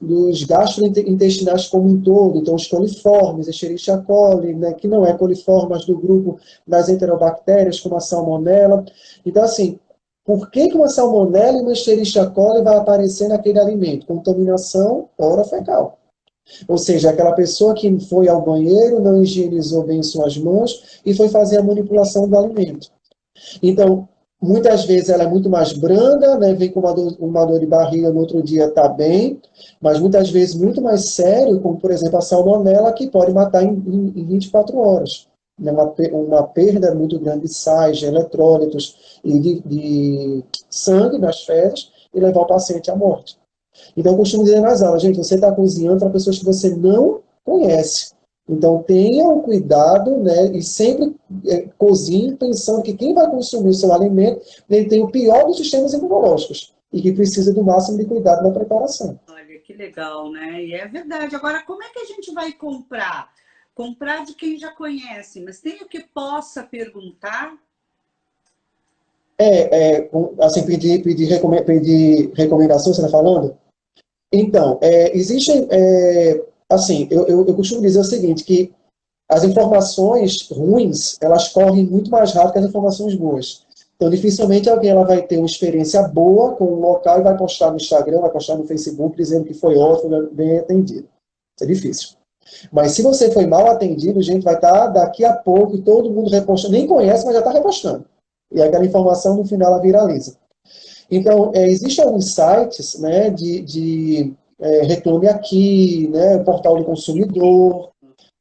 dos gastrointestinais como um todo, então os coliformes, Escherichia coli, né, que não é coliforme, mas do grupo das enterobactérias, como a salmonella. Então, assim, por que uma salmonella e uma Escherichia coli vai aparecer naquele alimento? Contaminação orofecal. Ou seja, aquela pessoa que foi ao banheiro, não higienizou bem suas mãos e foi fazer a manipulação do alimento. Então, muitas vezes ela é muito mais branda, né? Vem com uma dor de barriga, no outro dia está bem, mas muitas vezes muito mais sério, como por exemplo a salmonela, que pode matar em 24 horas. Né? Uma perda muito grande de sais, de eletrólitos e de sangue nas fezes e levar o paciente à morte. Então, eu costumo dizer nas aulas, gente, você está cozinhando para pessoas que você não conhece. Então, tenha um cuidado, né, e sempre cozinhe pensando que quem vai consumir o seu alimento, ele tem o pior dos sistemas imunológicos e que precisa do máximo de cuidado na preparação. Olha, que legal, né? E é verdade. Agora, como é que a gente vai comprar? Comprar de quem já conhece, mas tem o que possa perguntar? Assim, pedir recomendação, você está falando? Então, existem assim, eu costumo dizer o seguinte, que as informações ruins, elas correm muito mais rápido que as informações boas. Então, dificilmente alguém ela vai ter uma experiência boa com um local e vai postar no Instagram, vai postar no Facebook, dizendo que foi ótimo, bem atendido. Isso é difícil. Mas se você foi mal atendido, gente, vai estar daqui a pouco e todo mundo repostando, nem conhece, mas já está repostando. E aquela informação, no final, ela viraliza. Então, existem alguns sites, né, Reclame Aqui, né, Portal do Consumidor,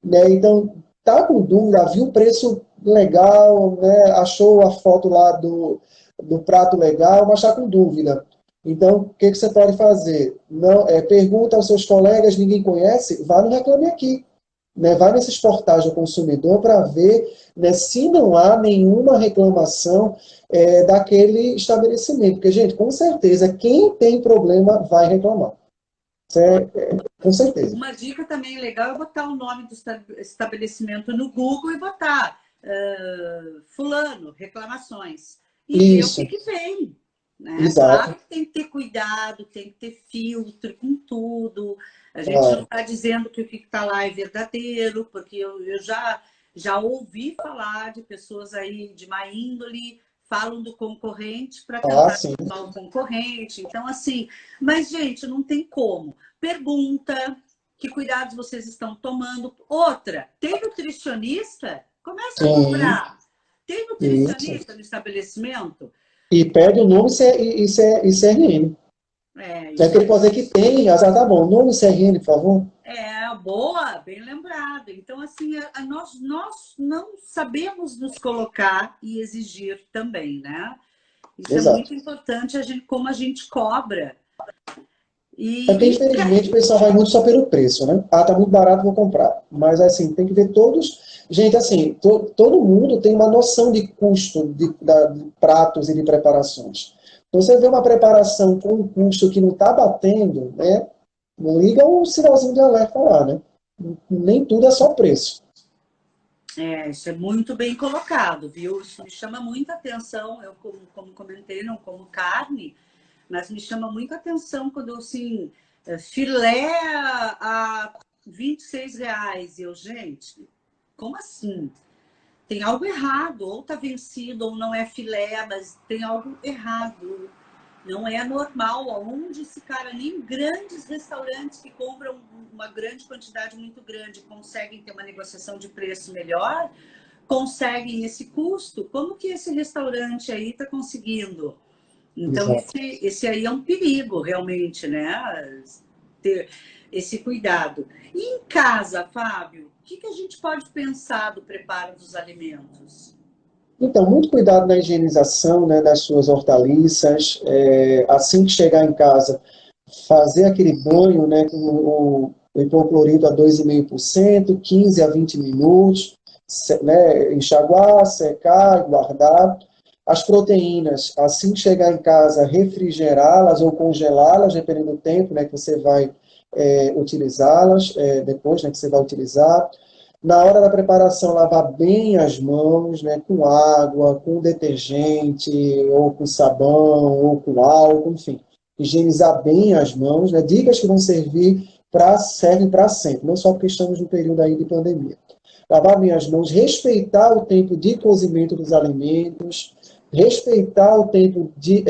né, então, tá com dúvida, viu o preço legal, né, achou a foto lá do prato legal, mas está com dúvida. Então, o que você pode fazer? Não, pergunta aos seus colegas, ninguém conhece, vá no Reclame Aqui. Né, vai nesses portais do consumidor para ver, né, se não há nenhuma reclamação daquele estabelecimento. Porque, gente, com certeza, quem tem problema vai reclamar. Com certeza. Uma dica também legal é botar o nome do estabelecimento no Google e botar fulano, reclamações. E Isso. ver o que vem. Né? Exato. Claro que tem que ter cuidado, tem que ter filtro com tudo. A gente não está dizendo que o que está lá é verdadeiro, porque eu já ouvi falar de pessoas aí de má índole, falam do concorrente para tentar salvar o concorrente. Então, assim, mas, gente, não tem como. Pergunta que cuidados vocês estão tomando. Outra, tem nutricionista? Começa a comprar. Tem nutricionista no estabelecimento? E pede o nome e CRN. É que ele pode dizer que tem, já tá bom. Nome e CRN, por favor. Boa, bem lembrado. Então, assim, nós não sabemos nos colocar e exigir também, né? Isso é muito importante, como a gente cobra. Porque, infelizmente, o pessoal vai muito só pelo preço, né? Ah, tá muito barato, vou comprar. Mas, assim, tem que ver todos... Gente, assim, todo mundo tem uma noção de custo de pratos e de preparações. Então, você vê uma preparação com um custo que não está batendo, né? Liga um sinalzinho de alerta lá, né? Nem tudo é só preço. Isso é muito bem colocado, viu? Isso me chama muita atenção. Eu, como comentei, não como carne, mas me chama muita atenção quando, assim, filé a R$26. E eu, gente, como assim? Tem algo errado. Ou tá vencido, ou não é filé, mas tem algo errado. Não é normal. Onde esse cara, nem grandes restaurantes que compram uma grande quantidade muito grande conseguem ter uma negociação de preço melhor, conseguem esse custo. Como que esse restaurante aí está conseguindo? Então, esse aí é um perigo, realmente, né? Ter esse cuidado. E em casa, Fábio, o que a gente pode pensar do preparo dos alimentos? Então, muito cuidado na higienização, né, das suas hortaliças. Assim que chegar em casa, fazer aquele banho, né, com o hipoclorito a 2,5%, 15 a 20 minutos, né, enxaguar, secar, guardar. As proteínas, assim que chegar em casa, refrigerá-las ou congelá-las, dependendo do tempo, né, que você vai utilizá-las, depois, né, que você vai utilizar. Na hora da preparação, lavar bem as mãos, né, com água, com detergente, ou com sabão, ou com álcool, enfim. Higienizar bem as mãos, né, dicas que vão servem para sempre, não só porque estamos no período aí de pandemia. Lavar bem as mãos, respeitar o tempo de cozimento dos alimentos, respeitar o tempo de...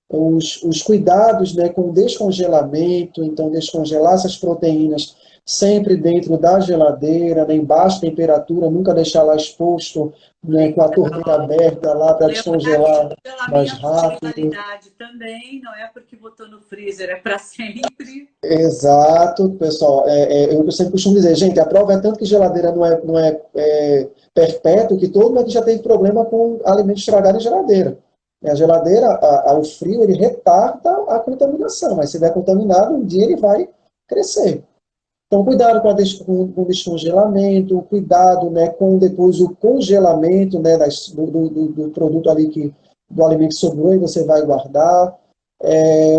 os cuidados, né, com o descongelamento, então descongelar essas proteínas sempre dentro da geladeira, né, em baixa temperatura, nunca deixar lá exposto, né, com a torneira aberta lá para descongelar mais rápido. Também, não é porque botou no freezer, é para sempre. Exato, pessoal. Eu sempre costumo dizer, gente, a prova é tanto que geladeira não é perpétuo, que todo mundo já teve problema com alimento estragado em geladeira. A geladeira, o frio, ele retarda a contaminação, mas se estiver contaminado, um dia ele vai crescer. Então, cuidado com o descongelamento, cuidado, né, com depois o congelamento, né, do produto ali, do alimento que sobrou e você vai guardar.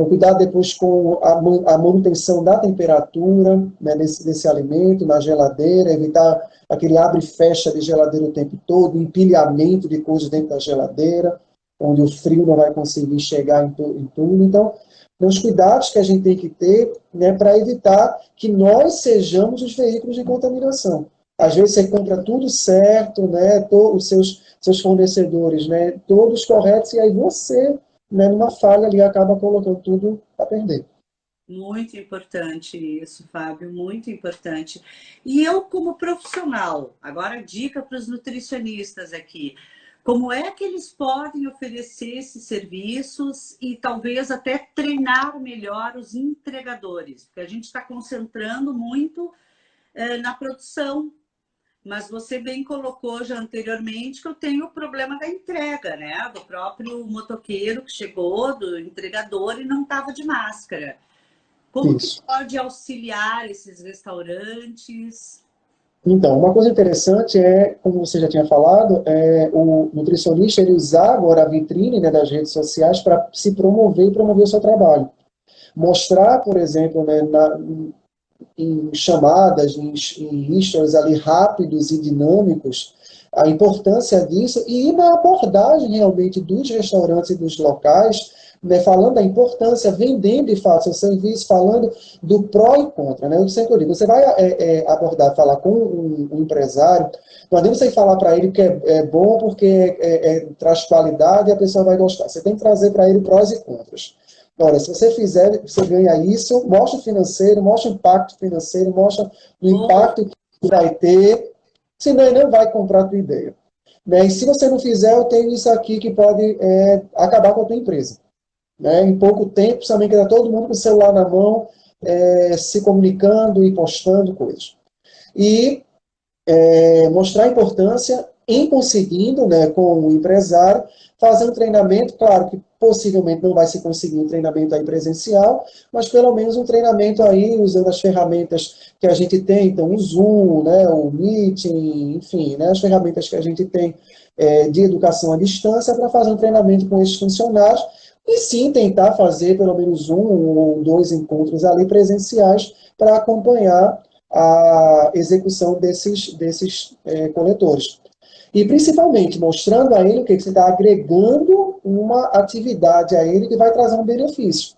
Cuidado depois com a manutenção da temperatura, né, desse alimento na geladeira, evitar aquele abre e fecha de geladeira o tempo todo, empilhamento de coisas dentro da geladeira. onde o frio não vai conseguir chegar em tudo. Então, os cuidados que a gente tem que ter, né, para evitar que nós sejamos os veículos de contaminação. Às vezes você compra tudo certo, né, os seus fornecedores, né, todos corretos, e aí você, né, numa falha ali, acaba colocando tudo a perder. Muito importante isso, Fábio, muito importante. E eu, como profissional, agora dica para os nutricionistas aqui, como é que eles podem oferecer esses serviços e talvez até treinar melhor os entregadores? Porque a gente está concentrando muito na produção, mas você bem colocou já anteriormente que eu tenho o problema da entrega, né? Do próprio motoqueiro que chegou, do entregador e não estava de máscara. Como que Isso. pode auxiliar esses restaurantes? Então, uma coisa interessante é, como você já tinha falado, o nutricionista ele usar agora a vitrine, né, das redes sociais para se promover e promover o seu trabalho. Mostrar, por exemplo, né, em chamadas, em stories ali rápidos e dinâmicos, a importância disso e na abordagem realmente dos restaurantes e dos locais, né, falando da importância, vendendo de fato seu serviço, falando do pró e contra. Né? Eu sempre digo, você vai abordar, falar com um empresário, não adianta você falar para ele que é bom porque traz qualidade e a pessoa vai gostar. Você tem que trazer para ele prós e contras. Olha, se você fizer, você ganha isso, mostra o financeiro, mostra o impacto financeiro, mostra o impacto que vai ter, senão ele não vai comprar a tua ideia. Né? E se você não fizer, eu tenho isso aqui que pode acabar com a tua empresa. Né? Em pouco tempo, principalmente que está todo mundo com o celular na mão, se comunicando e postando coisas. E mostrar a importância em conseguindo, né, com o empresário, fazer um treinamento, claro que possivelmente não vai se conseguir um treinamento aí presencial, mas pelo menos um treinamento aí usando as ferramentas que a gente tem, então o Zoom, né, o Meeting, enfim, né, as ferramentas que a gente tem de educação à distância para fazer um treinamento com esses funcionários e sim tentar fazer pelo menos um ou dois encontros ali presenciais para acompanhar a execução desses coletores. E principalmente mostrando a ele o que você está agregando uma atividade a ele que vai trazer um benefício.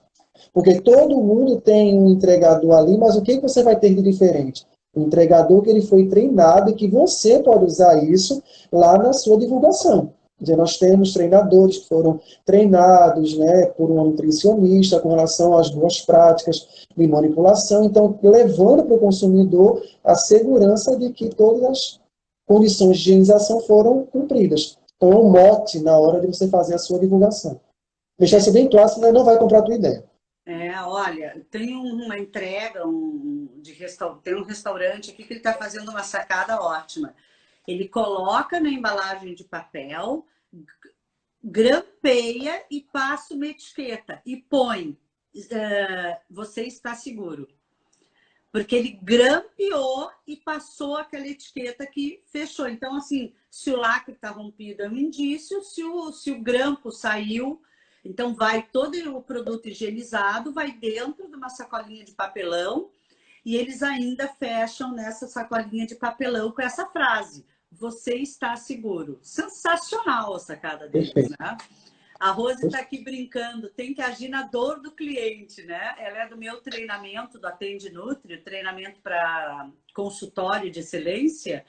Porque todo mundo tem um entregador ali, mas o que você vai ter de diferente? O entregador que ele foi treinado e que você pode usar isso lá na sua divulgação. Nós temos treinadores que foram treinados, né, por um nutricionista com relação às boas práticas de manipulação, então levando para o consumidor a segurança de que todas as condições de higienização foram cumpridas. Então é um mote na hora de você fazer a sua divulgação. Deixar isso bem claro, senão ele não vai comprar a tua ideia. Olha, tem uma entrega tem um restaurante aqui que ele está fazendo uma sacada ótima. Ele coloca na embalagem de papel, grampeia e passa uma etiqueta e põe você está seguro. Porque ele grampeou e passou aquela etiqueta que fechou. Então, assim, se o lacre está rompido é um indício, se o grampo saiu, então vai todo o produto higienizado, vai dentro de uma sacolinha de papelão e eles ainda fecham nessa sacolinha de papelão com essa frase: você está seguro. Sensacional a sacada deles, né? A Rose está aqui brincando, tem que agir na dor do cliente, né? Ela é do meu treinamento, do Atende Nutri, treinamento para consultório de excelência.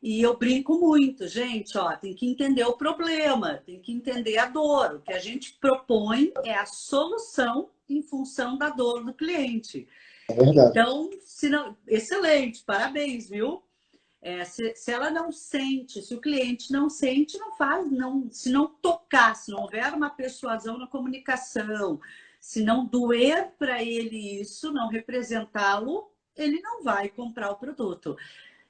E eu brinco muito, gente, ó, tem que entender o problema, tem que entender a dor. O que a gente propõe é a solução em função da dor do cliente. É verdade. Então, excelente, parabéns, viu? Se ela não sente, se o cliente não sente, não faz, se não tocar, se não houver uma persuasão na comunicação, se não doer para ele isso, não representá-lo, ele não vai comprar o produto.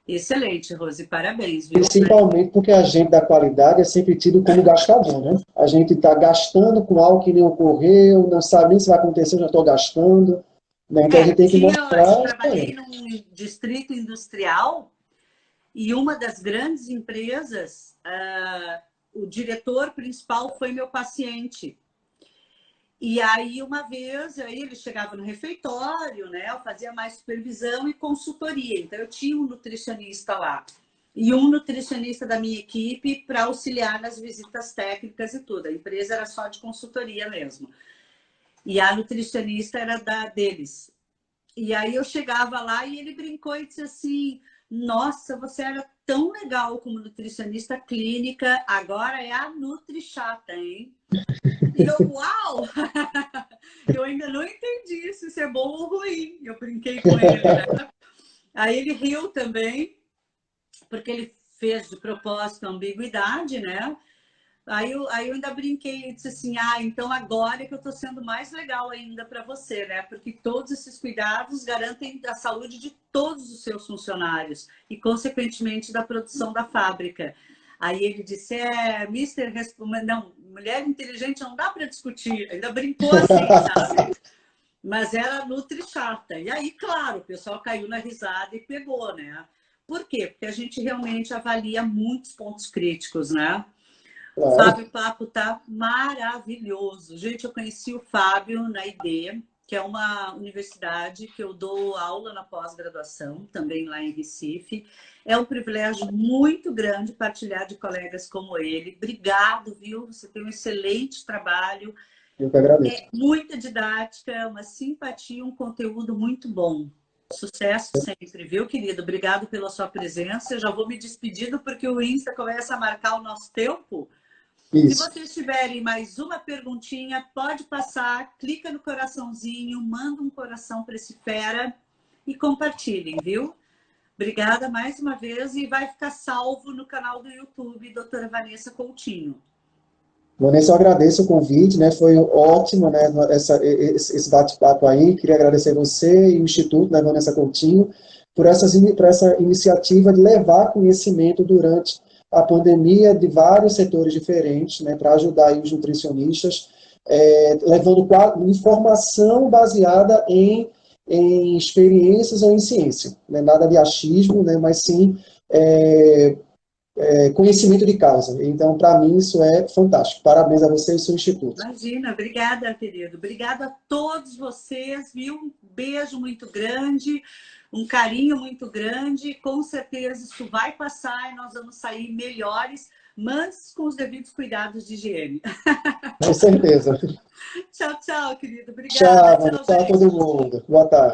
Excelente, Rose, parabéns, viu? Principalmente porque a gente da qualidade é sempre tido como gastador, né? A gente está gastando com algo que nem ocorreu, não sabe nem se vai acontecer, eu já estou gastando. Né? Então a gente tem que mostrar. Eu trabalhei num distrito industrial. E uma das grandes empresas, o diretor principal foi meu paciente. E aí, uma vez, aí ele chegava no refeitório, né? Eu fazia mais supervisão e consultoria. Então, eu tinha um nutricionista lá. e um nutricionista da minha equipe para auxiliar nas visitas técnicas e tudo. A empresa era só de consultoria mesmo. E a nutricionista era deles. E aí eu chegava lá e ele brincou e disse assim, nossa, você era tão legal como nutricionista clínica, agora é a Nutrichata, hein? E eu, uau! Eu ainda não entendi se isso é bom ou ruim. Eu brinquei com ele, né? Aí ele riu também, porque ele fez de propósito a ambiguidade, né? Aí eu ainda brinquei e disse assim, então agora é que eu estou sendo mais legal ainda para você, né? Porque todos esses cuidados garantem a saúde de todos os seus funcionários e, consequentemente, da produção da fábrica. Aí ele disse, mister, não, mulher inteligente não dá para discutir. Ainda brincou assim, sabe? Mas era Nutrichata. E aí, claro, o pessoal caiu na risada e pegou, né? Por quê? Porque a gente realmente avalia muitos pontos críticos, né? O Claro. Fábio Papo tá maravilhoso. Gente, eu conheci o Fábio na ID, que é uma universidade que eu dou aula na pós-graduação, também lá em Recife. É um privilégio muito grande partilhar de colegas como ele. Obrigado, viu? Você tem um excelente trabalho. Eu que agradeço. É muita didática, uma simpatia, um conteúdo muito bom. Sucesso sempre, viu, querido? Obrigado pela sua presença. Eu já vou me despedindo porque o Insta começa a marcar o nosso tempo. Se Isso. vocês tiverem mais uma perguntinha, pode passar, clica no coraçãozinho, manda um coração para esse fera e compartilhem, viu? Obrigada mais uma vez e vai ficar salvo no canal do YouTube, doutora Vanessa Coutinho. Vanessa, eu agradeço o convite, né? Foi ótimo, né? Esse bate-papo aí. Queria agradecer você e o Instituto, né, Vanessa Coutinho, por essa iniciativa de levar conhecimento durante a pandemia de vários setores diferentes, né? Para ajudar aí os nutricionistas, levando informação baseada em experiências ou em ciência, né? Nada de achismo, né? Mas sim conhecimento de causa. Então, para mim, isso é fantástico. Parabéns a você e ao seu instituto. Imagina, obrigada, querido. Obrigada a todos vocês, viu? Um beijo muito grande, um carinho muito grande. Com certeza isso vai passar e nós vamos sair melhores, mas com os devidos cuidados de higiene. Com certeza. Tchau, tchau, querido. Obrigada. Tchau, Tchau, tchau a gente. todo mundo. Boa tarde.